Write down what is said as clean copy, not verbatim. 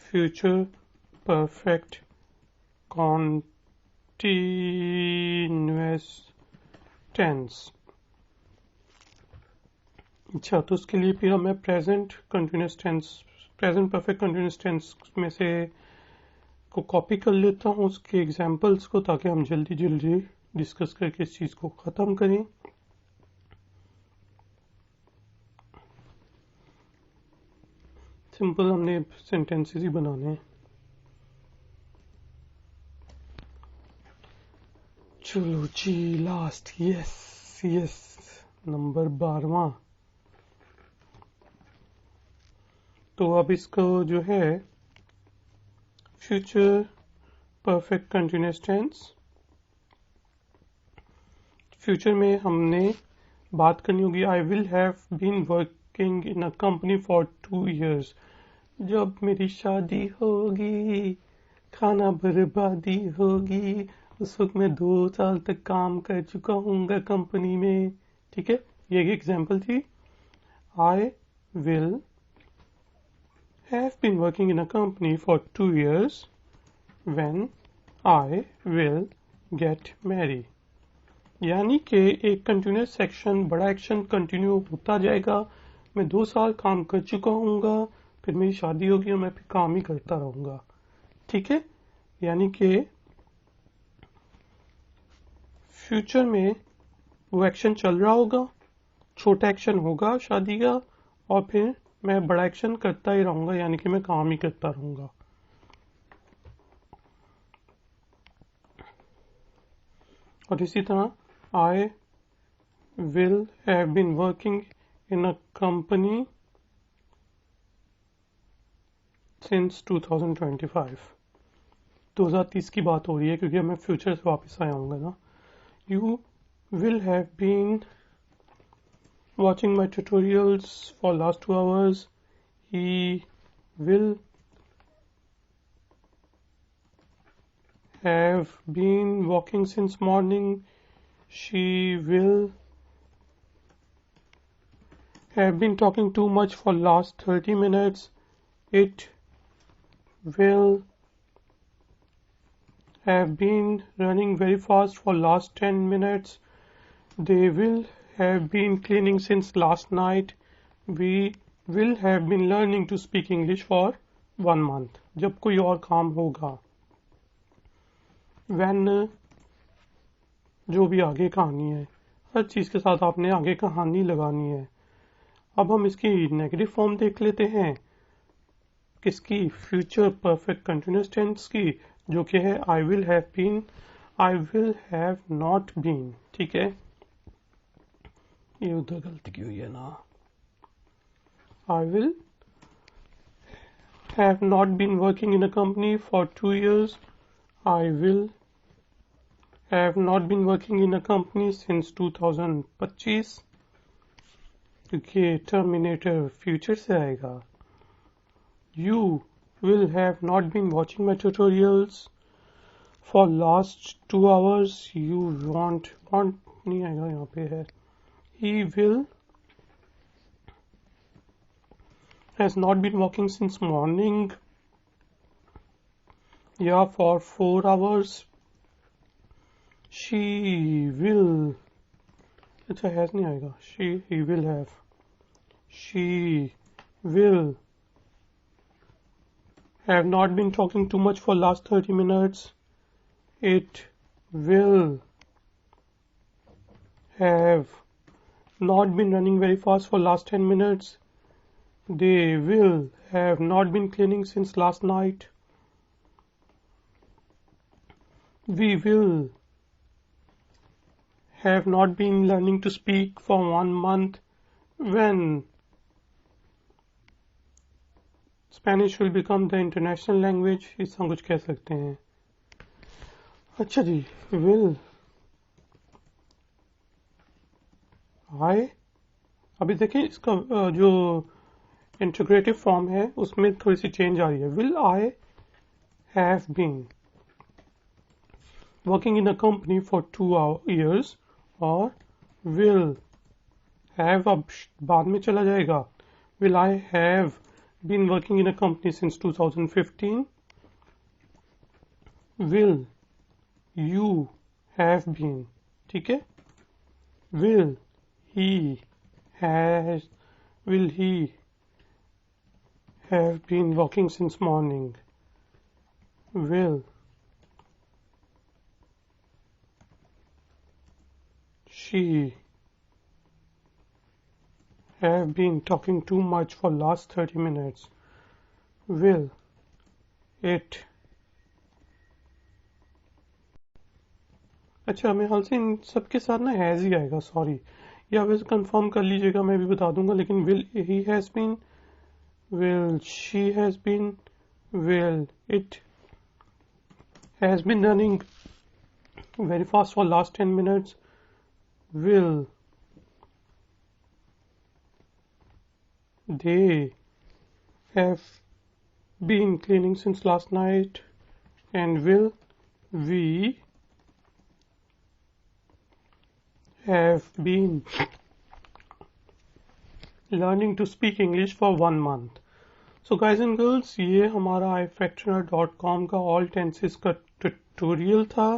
Future perfect continuous tense. अच्छा, तो उसके लिए फिर हमें present continuous tense, present perfect continuous tense में से को कॉपी कर लेता हूँ उसके एग्जांपल्स को, ताकि हम जल्दी जल्दी डिस्कस करके इस चीज को खत्म करें। सिंपल हमने सेंटेंसेस ही बनाने हैं। चलो जी, लास्ट, यस यस, नंबर 12वां। तो अब इसको जो है future perfect continuous tense, future में हमने बात करनी होगी I will have been working in a company for 2 years। जब मेरी शादी होगी, खाना बर्बादी होगी, उस वक्त मैं 2 साल तक काम कर चुका हूँगा कंपनी में। ठीक है, ये एक एग्जांपल थी। I will have been working in a company for 2 years when I will get married। यानी कि एक कंटिन्यूअस सेक्शन, बड़ा एक्शन कंटिन्यू होता जाएगा। मैं 2 साल काम कर चुका हूँगा, फिर मेरी शादी होगी और मैं फिर काम ही करता रहूँगा। ठीक है, यानी कि फ्यूचर में वो एक्शन चल रहा होगा, छोटा एक्शन होगा शादी का, और फिर मैं बड़ा एक्शन करता ही रहूंगा, यानी कि मैं काम ही करता रहूंगा। और इसी तरह I will have been working in a company since 2025 की बात हो रही है, क्योंकि मैं फ्यूचर से वापस आया हूँगा ना। You will have been watching my tutorials for last 2 hours। He will have been walking since morning। She will have been talking too much for last 30 minutes। It will have been running very fast for last 10 minutes। They will have been cleaning since last night। We will have been learning to speak English for 1 month। जब कोई और काम होगा, when जो भी आगे कहानी है, हर चीज के साथ आपने आगे कहानी लगानी है। अब हम इसकी नेगेटिव फॉर्म देख लेते हैं, किसकी, फ्यूचर परफेक्ट कंटिन्यूअस टेंस की, जो कि है I will have been, I will have not been. ठीक है, ये उधर गलती की हुई है ना। I will have not been working in a company for 2 years। I will have not been working in a company since 2025, क्योंकि टर्मिनेटर फ्यूचर से आएगा। You will have not been watching my tutorials for last 2 hours। You want नहीं आएगा, यहाँ पे है। He will has not been walking since morning, yeah, for 4 hours। She will, अच्छा has नहीं आएगा, he will have, she will have not been talking too much for last 30 minutes। It will have not been running very fast for last 10 minutes। They will have not been cleaning since last night। We will have not been learning to speak for 1 month। When Spanish will become the international language। इस तरह कुछ कह सकते हैं। अच्छा जी, will, I, अभी देखिए इसका जो इंटीग्रेटिव फॉर्म है उसमें थोड़ी सी चेंज आ रही है। Will I have been working in a company for 2 years, और विल हैव अब बाद में चला जाएगा। Will I have been working in a company since 2015. Will you have been, ठीक है. Will he have been working since morning. Will she have been talking too much for last 30 minutes. Will it. अच्छा, मेरे ख्याल से इन सबके साथ ना has he आएगा, सॉरी. या वैसे कंफर्म कर लीजिएगा, मैं भी बता दूंगा. लेकिन will he has been, will she has been, will it has been running very fast for last 10 minutes. Will they have been cleaning since last night? And will we have been learning to speak English for 1 month? So guys and girls, ये हमारा ifactner.com का all tenses का tutorial था.